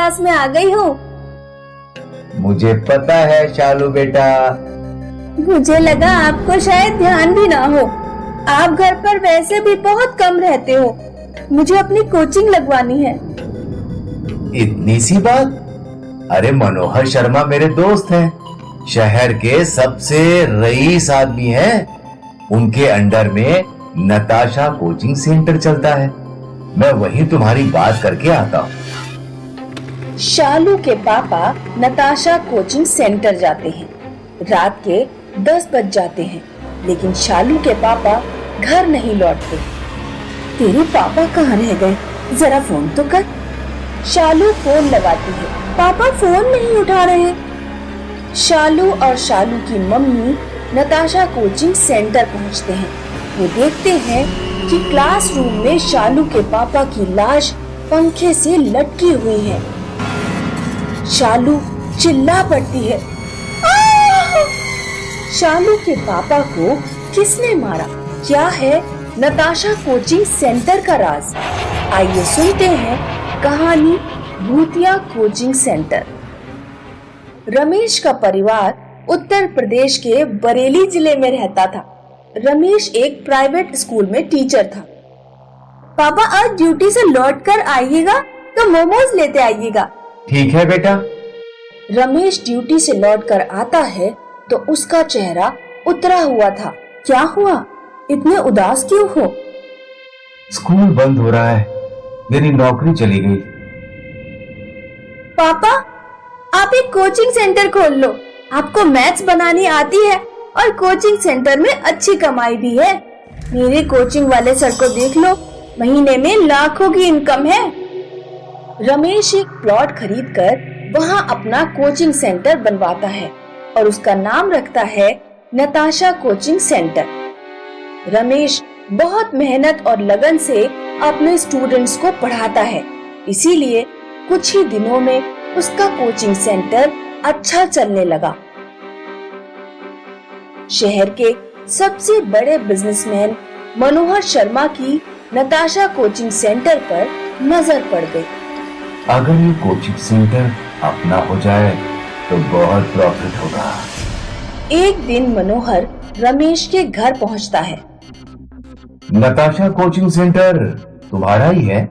Class में आ गई हूँ। मुझे पता है शालू बेटा। मुझे लगा आपको शायद ध्यान भी ना हो। आप घर पर वैसे भी बहुत कम रहते हो। मुझे अपनी कोचिंग लगवानी है। इतनी सी बात? अरे मनोहर शर्मा मेरे दोस्त हैं, शहर के सबसे रईस आदमी हैं। उनके अंडर में नताशा कोचिंग सेंटर चलता है। मैं वहीं तुम्हारी बात करके आता हूँ। शालू के पापा नताशा कोचिंग सेंटर जाते हैं। रात के 10 बज जाते हैं, लेकिन शालू के पापा घर नहीं लौटते। तेरे पापा कहाँ रह गए? जरा फोन तो कर। शालू फोन लगाती है। पापा फोन नहीं उठा रहे। शालू और शालू की मम्मी नताशा कोचिंग सेंटर पहुंचते हैं। वो देखते हैं कि क्लासरूम में शालू के पापा की लाश पंखे से लटकी हुई है। शालू चिल्ला पड़ती है, शालू के पापा को किसने मारा? क्या है नताशा कोचिंग सेंटर का राज? आइए सुनते हैं कहानी भूतिया कोचिंग सेंटर। रमेश का परिवार उत्तर प्रदेश के बरेली जिले में रहता था। रमेश एक प्राइवेट स्कूल में टीचर था। पापा आज ड्यूटी से लौट कर आइएगा तो मोमोज लेते आइएगा। ठीक है बेटा। रमेश ड्यूटी से लौटकर आता है तो उसका चेहरा उतरा हुआ था। क्या हुआ? इतने उदास क्यों हो? स्कूल बंद हो रहा है, मेरी नौकरी चली गई। पापा आप एक कोचिंग सेंटर खोल लो। आपको मैथ्स बनानी आती है और कोचिंग सेंटर में अच्छी कमाई भी है। मेरे कोचिंग वाले सर को देख लो, महीने में लाखों की इनकम है। रमेश एक प्लॉट खरीदकर वहां अपना कोचिंग सेंटर बनवाता है और उसका नाम रखता है नताशा कोचिंग सेंटर। रमेश बहुत मेहनत और लगन से अपने स्टूडेंट्स को पढ़ाता है, इसीलिए कुछ ही दिनों में उसका कोचिंग सेंटर अच्छा चलने लगा। शहर के सबसे बड़े बिजनेसमैन मनोहर शर्मा की नताशा कोचिंग सेंटर पर नजर पड़ गई। अगर ये कोचिंग सेंटर अपना हो जाए तो बहुत प्रॉफिट होगा। एक दिन मनोहर रमेश के घर पहुंचता है। नताशा कोचिंग सेंटर तुम्हारा ही है?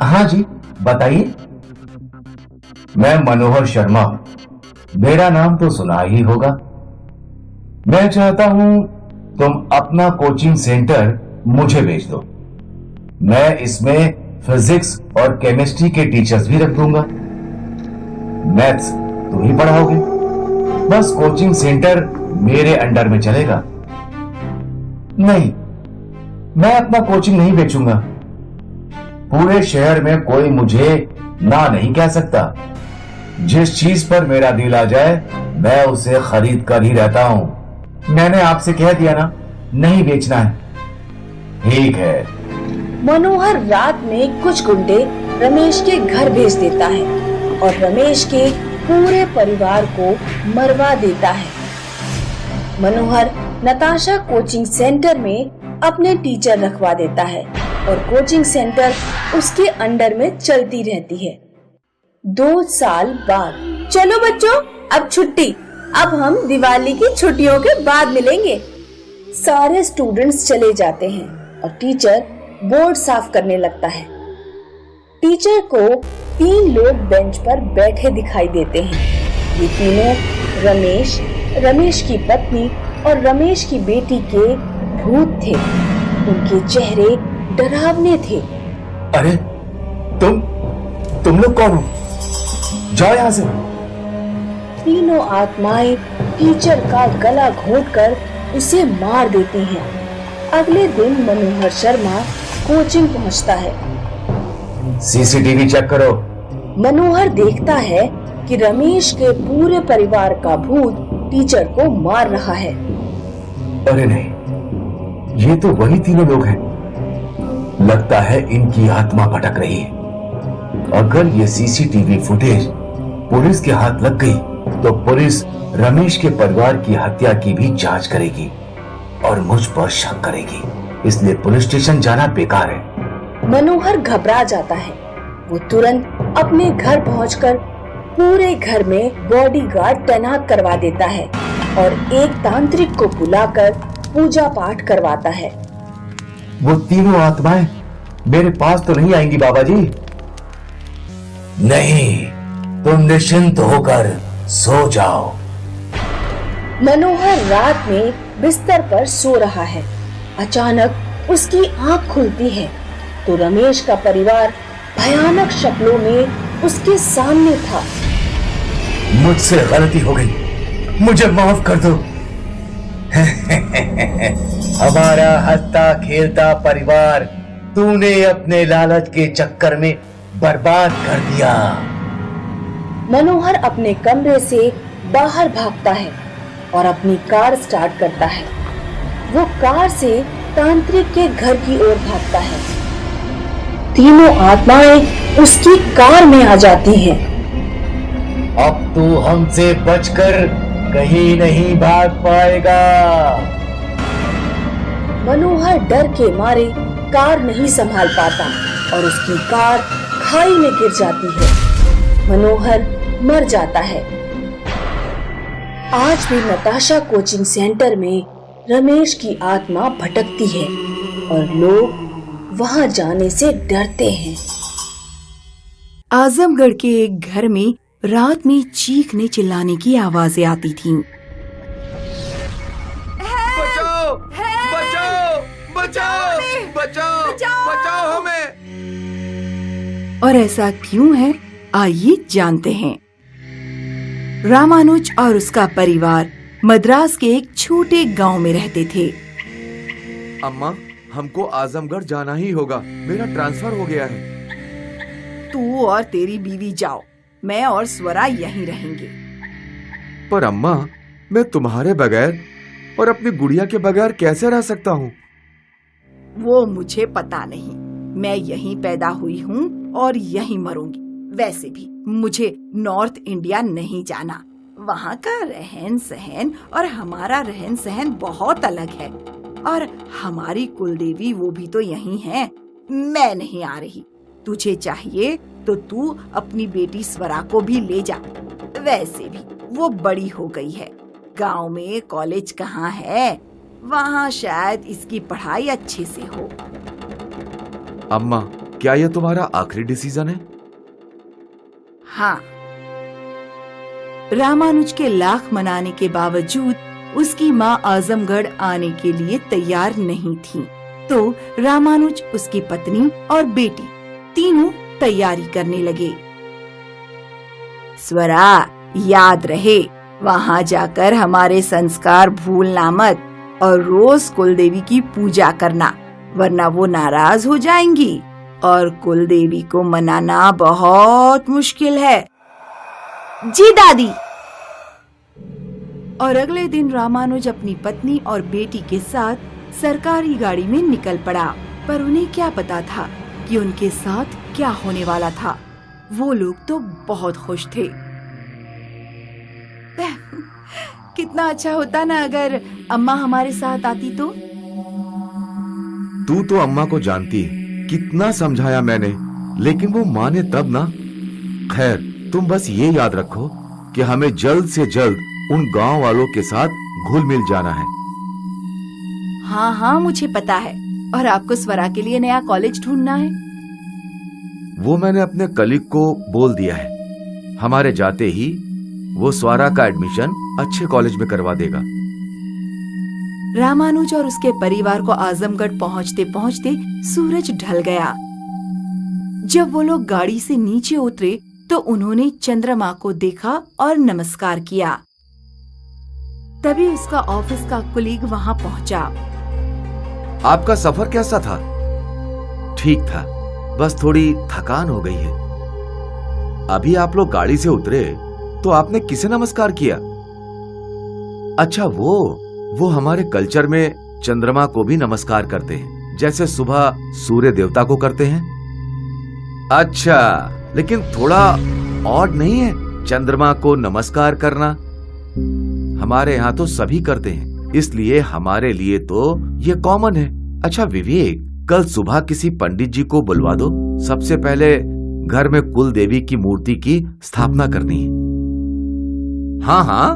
हाँ जी, बताइए। मैं मनोहर शर्मा हूं। मेरा नाम तो सुना ही होगा। मैं चाहता हूं तुम अपना कोचिंग सेंटर मुझे बेच दो। मैं इसमें फिजिक्स और केमिस्ट्री के टीचर्स भी रख दूंगा। मैथ्स तुम ही पढ़ाओगे। बस कोचिंग सेंटर मेरे अंडर में चलेगा। नहीं, मैं अपना कोचिंग नहीं बेचूंगा। पूरे शहर में कोई मुझे ना नहीं कह सकता। जिस चीज पर मेरा दिल आ जाए मैं उसे खरीद कर ही रहता हूं। मैंने आपसे कह दिया ना, नहीं बेचना है। ठीक है। मनोहर रात में कुछ गुंडे रमेश के घर भेज देता है और रमेश के पूरे परिवार को मरवा देता है। मनोहर नताशा कोचिंग सेंटर में अपने टीचर रखवा देता है और कोचिंग सेंटर उसके अंडर में चलती रहती है। 2 साल बाद, चलो बच्चों अब छुट्टी। अब हम दिवाली की छुट्टियों के बाद मिलेंगे। सारे स्टूडेंट्स चले जाते हैं और टीचर बोर्ड साफ करने लगता है। टीचर को 3 लोग बेंच पर बैठे दिखाई देते हैं। ये तीनों रमेश, रमेश की पत्नी और रमेश की बेटी के भूत थे। उनके चेहरे डरावने थे। अरे तुम लोग कौन हो? जाओ यहाँ से। तीनों आत्माएं टीचर का गला घोंटकर उसे मार देती हैं। अगले दिन मनोहर शर्मा कोचिंग पहुंचता है। सीसीटीवी चेक करो। मनोहर देखता है कि रमेश के पूरे परिवार का भूत टीचर को मार रहा है। अरे नहीं, ये तो वही तीनों लोग हैं। लगता है इनकी आत्मा भटक रही है। अगर ये सीसीटीवी फुटेज पुलिस के हाथ लग गई तो पुलिस रमेश के परिवार की हत्या की भी जांच करेगी और मुझ पर शक करेगी। इसलिए पुलिस स्टेशन जाना बेकार है। मनोहर घबरा जाता है। वो तुरंत अपने घर पहुंचकर पूरे घर में बॉडीगार्ड तैनात करवा देता है और एक तांत्रिक को बुलाकर पूजा पाठ करवाता है। वो तीनों आत्माएं मेरे पास तो नहीं आएंगी बाबा जी? नहीं, तुम निश्चिंत होकर सो जाओ। मनोहर रात में बिस्तर पर सो रहा है। अचानक उसकी आंख खुलती है तो रमेश का परिवार भयानक शक्लों में उसके सामने था। मुझसे गलती हो गई, मुझे माफ कर दो। हमारा हंसता खेलता परिवार तूने अपने लालच के चक्कर में बर्बाद कर दिया। मनोहर अपने कमरे से बाहर भागता है और अपनी कार स्टार्ट करता है। वो कार से तांत्रिक के घर की ओर भागता है। तीनों आत्माएं उसकी कार में आ जाती हैं। अब तू हमसे बचकर कहीं नहीं भाग पाएगा। मनोहर डर के मारे कार नहीं संभाल पाता और उसकी कार खाई में गिर जाती है। मनोहर मर जाता है। आज भी नताशा कोचिंग सेंटर में रमेश की आत्मा भटकती है और लोग वहां जाने से डरते हैं। आजमगढ़ के एक घर में रात में चीखने चिल्लाने की आवाजें आती थीं। बचाओ! बचाओ! बचाओ! बचाओ! बचाओ हमें! और ऐसा क्यों है, आइए जानते हैं। रामानुज और उसका परिवार मद्रास के एक छोटे गांव में रहते थे। अम्मा, हमको आजमगढ़ जाना ही होगा। मेरा ट्रांसफर हो गया है। तू और तेरी बीवी जाओ, मैं और स्वरा यहीं रहेंगे। पर अम्मा, मैं तुम्हारे बगैर और अपनी गुड़िया के बगैर कैसे रह सकता हूँ? वो मुझे पता नहीं। मैं यहीं पैदा हुई हूँ और यहीं मरूंगी। वैसे भी मुझे नॉर्थ इंडिया नहीं जाना। वहाँ का रहन सहन और हमारा रहन सहन बहुत अलग है। और हमारी कुलदेवी वो भी तो यहीं है। मैं नहीं आ रही। तुझे चाहिए तो तू अपनी बेटी स्वरा को भी ले जा। वैसे भी वो बड़ी हो गई है। गांव में कॉलेज कहाँ है? वहाँ शायद इसकी पढ़ाई अच्छे से हो। अम्मा, क्या यह तुम्हारा आखिरी डिसीजन है? हाँ। रामानुज के लाख मनाने के बावजूद उसकी माँ आजमगढ़ आने के लिए तैयार नहीं थी। तो रामानुज, उसकी पत्नी और बेटी तीनों तैयारी करने लगे। स्वरा, याद रहे, वहाँ जाकर हमारे संस्कार भूलना मत और रोज कुलदेवी की पूजा करना, वरना वो नाराज हो जाएंगी और कुलदेवी को मनाना बहुत मुश्किल है। जी दादी। और अगले दिन रामानुज अपनी पत्नी और बेटी के साथ सरकारी गाड़ी में निकल पड़ा। पर उन्हें क्या पता था कि उनके साथ क्या होने वाला था। वो लोग तो बहुत खुश थे। कितना अच्छा होता ना अगर अम्मा हमारे साथ आती तो। तू तो अम्मा को जानती है, कितना समझाया मैंने, लेकिन वो माने तब ना। खैर, तुम बस ये याद रखो कि हमें जल्द से जल्द उन गांव वालों के साथ घुल मिल जाना है। हाँ हाँ, मुझे पता है। और आपको स्वरा के लिए नया कॉलेज ढूंढना है। वो मैंने अपने कलीग को बोल दिया है। हमारे जाते ही वो स्वरा का एडमिशन अच्छे कॉलेज में करवा देगा। रामानुज और उसके परिवार को आजमगढ़ पहुंचते पहुंचते सूरज ढल गया। जब वो लोग गाड़ी से नीचे उतरे तो उन्होंने चंद्रमा को देखा और नमस्कार किया। तभी उसका ऑफिस का कुलीग वहां पहुंचा। आपका सफर कैसा था? ठीक था, बस थोड़ी थकान हो गई है। अभी आप लोग गाड़ी से उतरे तो आपने किसे नमस्कार किया? अच्छा, वो हमारे कल्चर में चंद्रमा को भी नमस्कार करते हैं, जैसे सुबह सूर्य देवता को करते हैं। अच्छा, लेकिन थोड़ा ऑड नहीं है चंद्रमा को नमस्कार करना? हमारे यहाँ तो सभी करते हैं, इसलिए हमारे लिए तो ये कॉमन है। अच्छा विवेक, कल सुबह किसी पंडित जी को बुलवा दो। सबसे पहले घर में कुल देवी की मूर्ति की स्थापना करनी है। हाँ हाँ,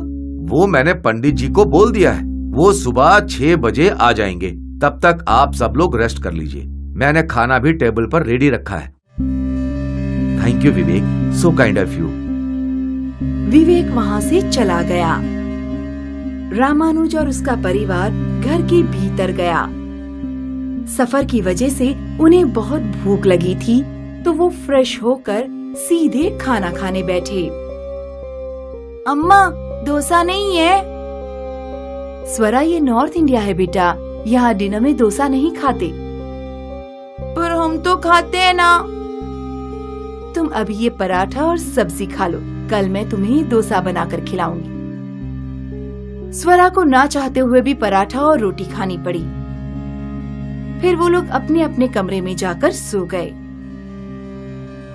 वो मैंने पंडित जी को बोल दिया है। वो सुबह 6 बजे आ जाएंगे। तब तक आप सब लोग रेस्ट कर लीजिए। मैंने खाना भी टेबल पर रेडी रखा है। Thank you Vivek, so kind of you. Vivek वहाँ से चला गया। रामानुज और उसका परिवार घर के भीतर गया। सफर की वजह से उन्हें बहुत भूख लगी थी, तो वो फ्रेश होकर सीधे खाना खाने बैठे। अम्मा, डोसा नहीं है? स्वरा, ये नॉर्थ इंडिया है बेटा, यहाँ डिनर में डोसा नहीं खाते। पर हम तो खाते हैं ना। तुम अभी ये पराठा और सब्जी खा लो, कल मैं तुम्हें डोसा बनाकर खिलाऊंगी। स्वरा को ना चाहते हुए भी पराठा और रोटी खानी पड़ी। फिर वो लोग अपने अपने कमरे में जाकर सो गए।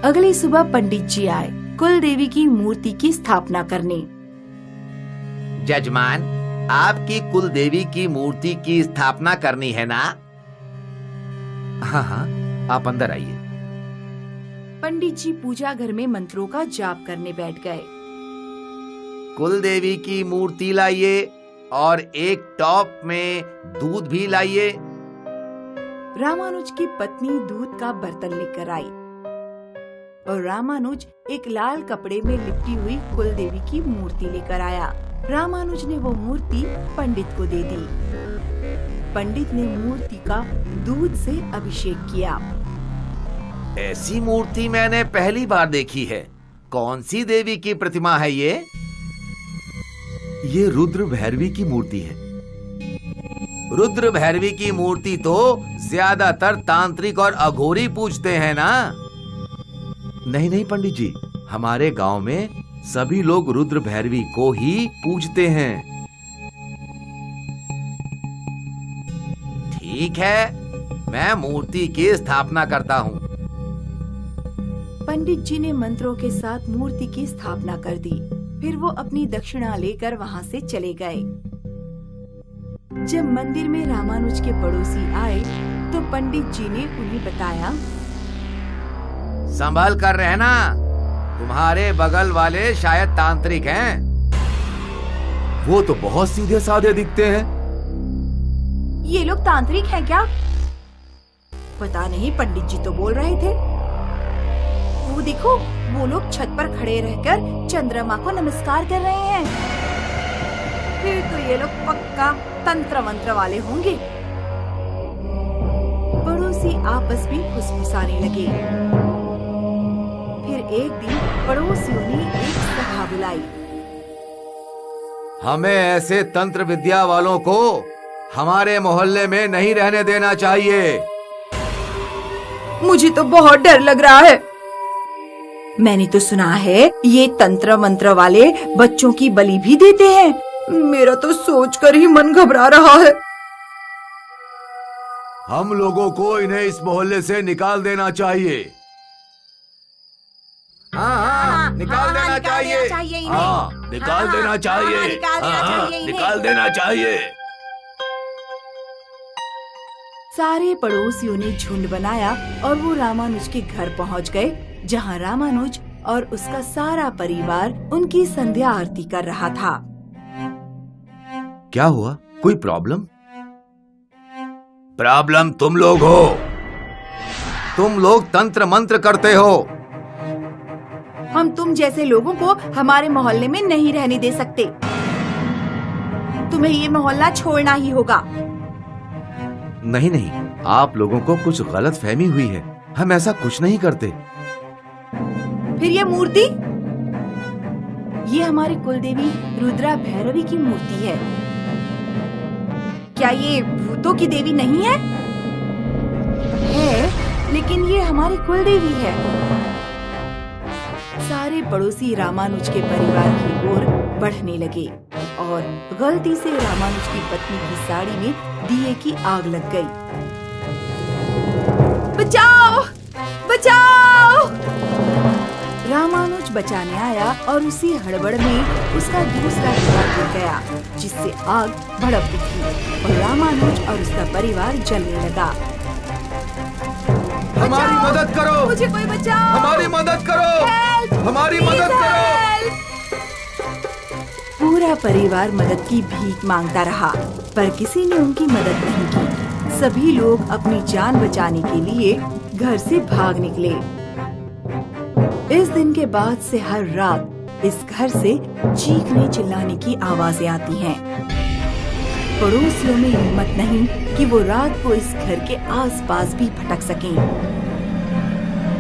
अगली सुबह पंडित जी आए कुल देवी की मूर्ति की स्थापना करने। जजमान, आपकी कुल देवी की मूर्ति की स्थापना करनी है ना? हाँ हाँ, आप अंदर आइए। पंडित जी पूजा घर में मंत्रों का जाप करने बैठ गए। कुल देवी की मूर्ति लाइए और एक टॉप में दूध भी लाइए। रामानुज की पत्नी दूध का बर्तन लेकर आई और रामानुज एक लाल कपड़े में लिपटी हुई कुल देवी की मूर्ति लेकर आया। रामानुज ने वो मूर्ति पंडित को दे दी। पंडित ने मूर्ति का दूध से अभिषेक किया। ऐसी मूर्ति मैंने पहली बार देखी है। कौन सी देवी की प्रतिमा है ये? ये रुद्र भैरवी की मूर्ति है। रुद्र भैरवी की मूर्ति तो ज्यादातर तांत्रिक और अघोरी पूजते हैं ना? नहीं नहीं पंडित जी, हमारे गांव में सभी लोग रुद्र भैरवी को ही पूजते हैं। ठीक है, मैं मूर्ति की स्थापना करता हूँ। पंडित जी ने मंत्रों के साथ मूर्ति की स्थापना कर दी। फिर वो अपनी दक्षिणा लेकर वहाँ से चले गए। जब मंदिर में रामानुज के पड़ोसी आए तो पंडित जी ने उन्हें बताया, संभल कर रहना, तुम्हारे बगल वाले शायद तांत्रिक हैं। वो तो बहुत सीधे साधे दिखते हैं। ये लोग तांत्रिक हैं क्या? पता नहीं, पंडित जी तो बोल रहे थे। वो देखो, वो लोग छत पर खड़े रहकर चंद्रमा को नमस्कार कर रहे हैं। फिर तो ये लोग पक्का तंत्र मंत्र वाले होंगे। पड़ोसी आपस में फुसफुसाने लगे। फिर एक दिन पड़ोसियों ने एक सभा बुलाई। हमें ऐसे तंत्र विद्या वालों को हमारे मोहल्ले में नहीं रहने देना चाहिए। मुझे तो बहुत डर लग रहा है। मैंने तो सुना है ये तंत्र मंत्र वाले बच्चों की बलि भी देते हैं। मेरा तो सोचकर ही मन घबरा रहा है। हम लोगों को इन्हें इस मोहल्ले से निकाल देना चाहिए। हाँ, निकाल देना चाहिए। हाँ, निकाल देना चाहिए। निकाल देना चाहिए। सारे पड़ोसियों ने झुंड बनाया और वो रामानुज के घर पहुंच गए, जहां रामानुज और उसका सारा परिवार उनकी संध्या आरती कर रहा था। क्या हुआ? कोई प्रॉब्लम? प्रॉब्लम तुम लोग हो। तुम लोग तंत्र मंत्र करते हो। हम तुम जैसे लोगों को हमारे मोहल्ले में नहीं रहने दे सकते। तुम्हें ये मोहल्ला छोड़ना ही होगा। नहीं नहीं, आप लोगों को कुछ गलत फहमी हुई है। हम ऐसा कुछ नहीं करते। फिर ये मूर्ति? ये हमारी कुलदेवी रुद्रा भैरवी की मूर्ति है। क्या ये भूतों की देवी नहीं है? है, लेकिन ये हमारी कुलदेवी है। सारे पड़ोसी रामानुज के परिवार की ओर बढ़ने लगे और गलती से रामानुज की पत्नी की साड़ी में दिए की आग लग गई। बचाओ! बचाओ! रामानुज बचाने आया और उसी हड़बड़ में उसका दूसरा दिया गिर गया, जिससे आग भड़क उठी और रामानुज और उसका परिवार जलने लगा। हमारी बचाओ! मदद करो! मुझे कोई बचाओ! हमारी मदद करो! हेल्प! हमारी प्लीज मदद करो! हेल्प! पूरा परिवार मदद की भीख मांगता रहा, पर किसी ने उनकी मदद नहीं की। सभी लोग अपनी जान बचाने के लिए घर से भाग निकले। इस दिन के बाद से हर रात इस घर से चीखने चिल्लाने की आवाजें आती हैं। पड़ोसियों में हिम्मत नहीं कि वो रात को इस घर के आसपास भी भटक सकें,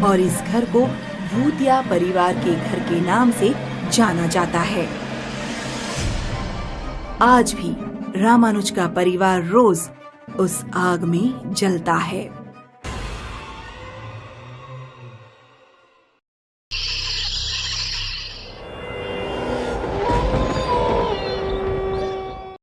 और इस घर को भूतिया परिवार के घर के नाम से जाना जाता है। आज भी रामानुज का परिवार रोज उस आग में जलता है।